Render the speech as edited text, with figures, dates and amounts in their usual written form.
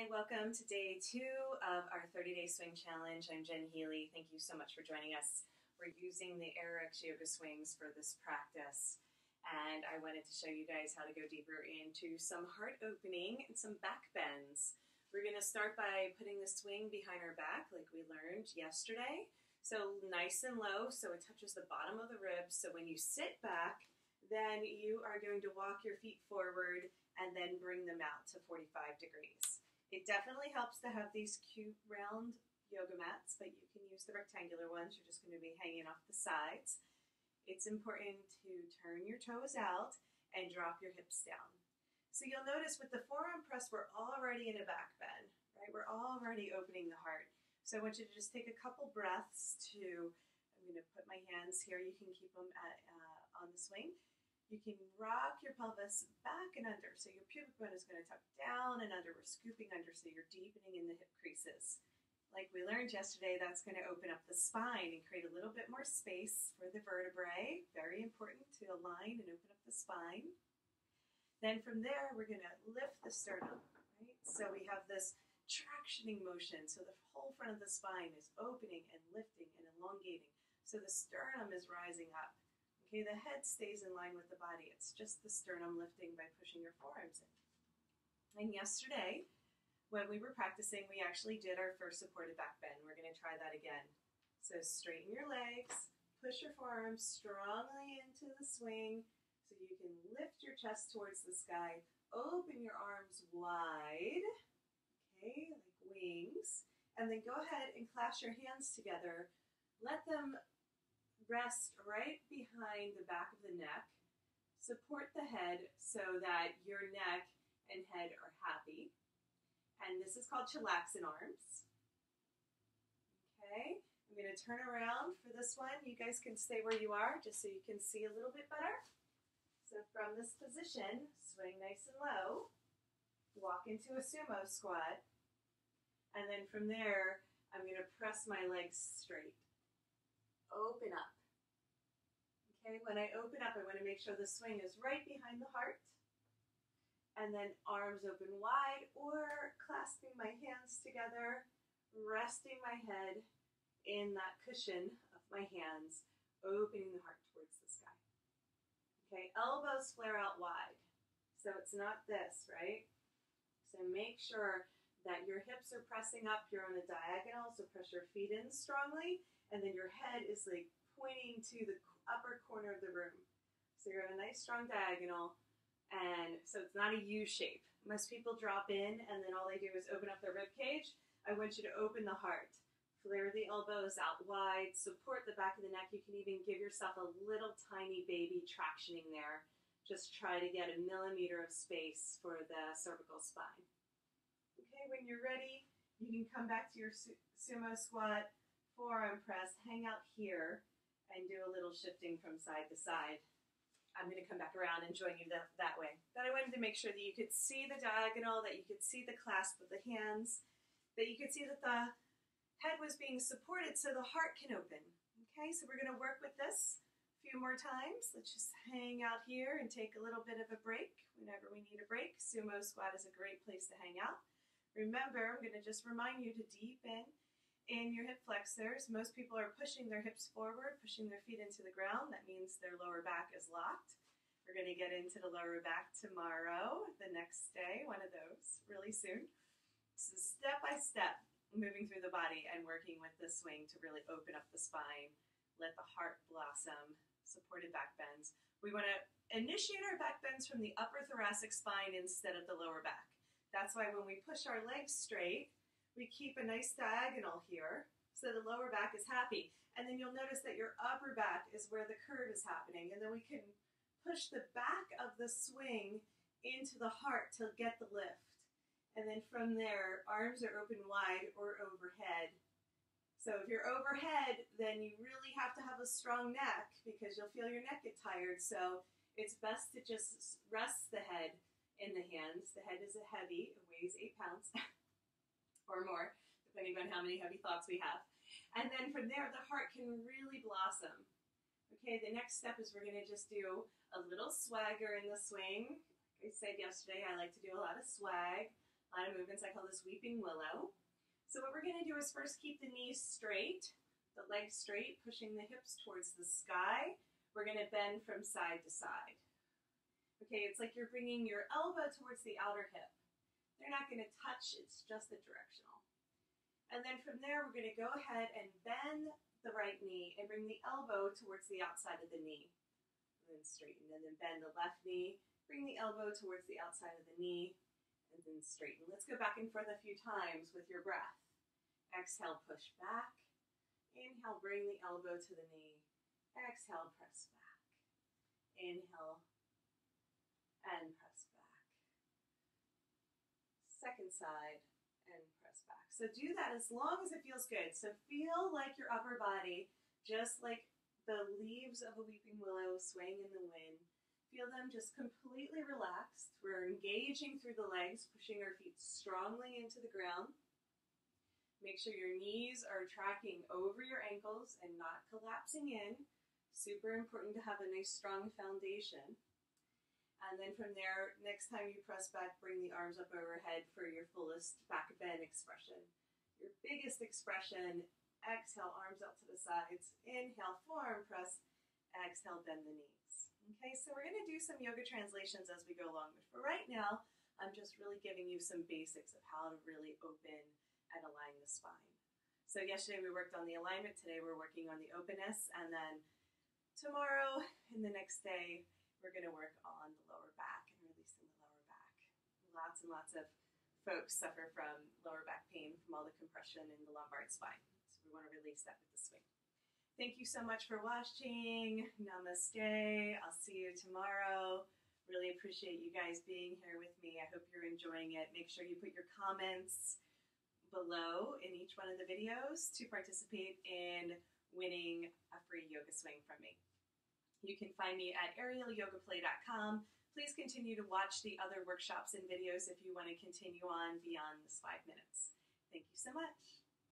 Hi, welcome to day 2 of our 30-day swing challenge. I'm Healy. Thank you so much for joining us. We're using the AYRx yoga swings for this practice, and I wanted to show you guys how to go deeper into some heart opening and some back bends. We're going to start by putting the swing behind our back like we learned yesterday. So nice and low so it touches the bottom of the ribs. So when you sit back, then you are going to walk your feet forward and then bring them out to 45 degrees. It definitely helps to have these cute round yoga mats, but you can use the rectangular ones. You're just going to be hanging off the sides. It's important to turn your toes out and drop your hips down. So you'll notice with the forearm press, we're already in a back bend, right? We're already opening the heart. So I want you to just take a couple breaths I'm going to put my hands here. You can keep them on the swing. You can rock your pelvis back and under. So your pubic bone is going to tuck down and under. We're scooping under, so you're deepening in the hip creases. Like we learned yesterday, that's going to open up the spine and create a little bit more space for the vertebrae. Very important to align and open up the spine. Then from there, we're going to lift the sternum, right? So we have this tractioning motion. So the whole front of the spine is opening and lifting and elongating. So the sternum is rising up. Okay, the head stays in line with the body. It's just the sternum lifting by pushing your forearms in. And yesterday, when we were practicing, we actually did our first supported back bend. We're going to try that again. So straighten your legs, push your forearms strongly into the swing so you can lift your chest towards the sky. Open your arms wide, okay, like wings. And then go ahead and clasp your hands together. Let them rest right behind the back of the neck. Support the head so that your neck and head are happy. And this is called chillaxin arms. Okay, I'm going to turn around for this one. You guys can stay where you are just so you can see a little bit better. So from this position, swing nice and low. Walk into a sumo squat. And then from there, I'm going to press my legs straight. Open up. Okay, when I open up, I want to make sure the swing is right behind the heart. And then arms open wide or clasping my hands together, resting my head in that cushion of my hands, opening the heart towards the sky. Okay, elbows flare out wide. So it's not this, right? So make sure that your hips are pressing up. You're on a diagonal, so press your feet in strongly. And then your head is like pointing to the upper corner of the room. So you're on a nice strong diagonal, and so it's not a U shape. Most people drop in and then all they do is open up their rib cage. I want you to open the heart. Flare the elbows out wide, support the back of the neck. You can even give yourself a little tiny baby tractioning there. Just try to get a millimeter of space for the cervical spine. Okay, when you're ready, you can come back to your sumo squat, forearm press, hang out here, and do a little shifting from side to side. I'm going to come back around and join you that way. But I wanted to make sure that you could see the diagonal, that you could see the clasp of the hands, that you could see that the head was being supported so the heart can open. Okay, so we're going to work with this a few more times. Let's just hang out here and take a little bit of a break whenever we need a break. Sumo squat is a great place to hang out. Remember, I'm going to just remind you to deepen in your hip flexors. Most people are pushing their hips forward, pushing their feet into the ground. That means their lower back is locked. We're going to get into the lower back tomorrow, the next day, one of those, really soon. So step by step, moving through the body and working with the swing to really open up the spine, let the heart blossom, supported back bends. We want to initiate our back bends from the upper thoracic spine instead of the lower back. That's why when we push our legs straight, we keep a nice diagonal here so the lower back is happy. And then you'll notice that your upper back is where the curve is happening. And then we can push the back of the swing into the heart to get the lift. And then from there, arms are open wide or overhead. So if you're overhead, then you really have to have a strong neck because you'll feel your neck get tired. So it's best to just rest the head in the hands. The head is heavy, it weighs 8 pounds. Or more, depending on how many heavy thoughts we have. And then from there, the heart can really blossom. Okay, the next step is we're going to just do a little swagger in the swing. Like I said yesterday, I like to do a lot of swag, A lot of movements, I call this weeping willow. So what we're going to do is first keep the knees straight, the legs straight, pushing the hips towards the sky. We're going to bend from side to side. Okay, it's like you're bringing your elbow towards the outer hip. They're not going to touch, it's just the directional. And then from there, we're going to go ahead and bend the right knee and bring the elbow towards the outside of the knee. And then straighten, and then bend the left knee, bring the elbow towards the outside of the knee, and then straighten. Let's go back and forth a few times with your breath. Exhale, push back. Inhale, bring the elbow to the knee. Exhale, press back. Inhale, and press back. Second side, and press back. So do that as long as it feels good. So feel like your upper body, just like the leaves of a weeping willow swaying in the wind. Feel them just completely relaxed. We're engaging through the legs, pushing our feet strongly into the ground. Make sure your knees are tracking over your ankles and not collapsing in. Super important to have a nice strong foundation. And then from there, next time you press back, bring the arms up overhead for your fullest back bend expression. Your biggest expression, exhale, arms out to the sides. Inhale, forearm press. Exhale, bend the knees. Okay, so we're going to do some yoga translations as we go along. But for right now, I'm just really giving you some basics of how to really open and align the spine. So yesterday we worked on the alignment. Today we're working on the openness. And then tomorrow and the next day, we're going to work on the lower back and releasing the lower back. Lots and lots of folks suffer from lower back pain from all the compression in the lumbar spine. So we want to release that with the swing. Thank you so much for watching. Namaste. I'll see you tomorrow. Really appreciate you guys being here with me. I hope you're enjoying it. Make sure you put your comments below in each one of the videos to participate in winning a free yoga swing from me. You can find me at aerialyogaplay.com. Please continue to watch the other workshops and videos if you want to continue on beyond this 5 minutes. Thank you so much.